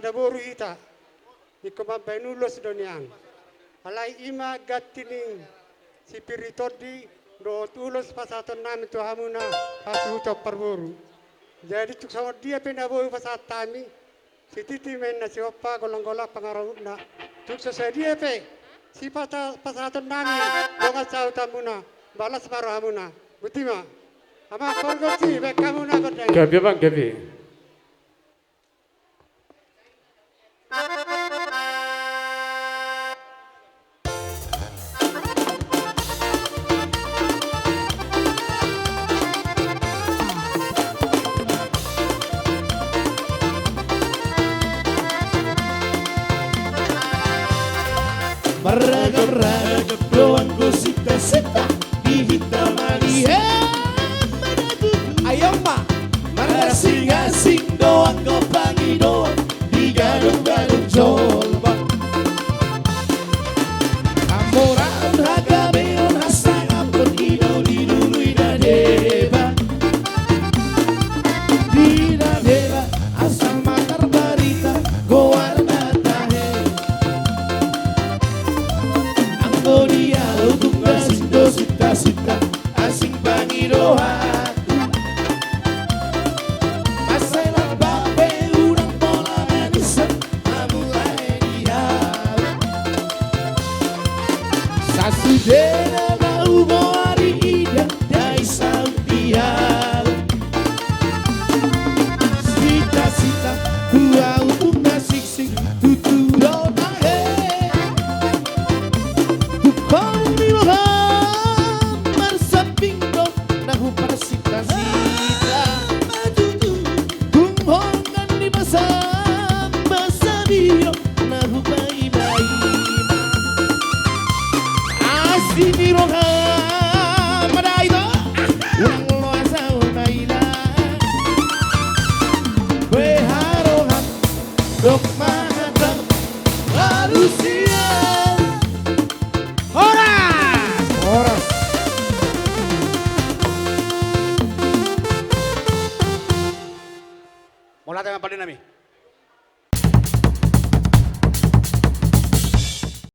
pada boru ita. Iko mampai nulos doniang. Alai ima gatining si piritodi do tulos pasaton nami tu hamuna pasu to parboru. Jadi tuk sama dia pena boru pasatami. Si titi men na si oppa golong-golak pangaruna. Tuk sa dia pe si pasaton nami donga sau tamuna balas paru hamuna. Butima. Ama korgoti be kamuna kodang. Gabi bang gabi. Meragam-ragam doangku sita-sita di hitam manis. Ayo mak, marasing-asing doang kau pangi doang di gadung-gadung jolbak. Amoran haga beon hasanga pergi di dulu ida deba. Dina deba asal matar barita goarna tahe. Anggo dia untuk gasindo sita-sita asing pangi doa. Sudena mau hari ida dai saudial. Sita-sita dua untuk nasik-sik tutu dona he. Kau di loham marsapingdo nahu para sita-sita. Kumhongan di masam basabiro nahu bayi-bayi. Sini roha madaito ulang loasa unaila beharohan dok mahadam manusia horas Mau latih apa nami?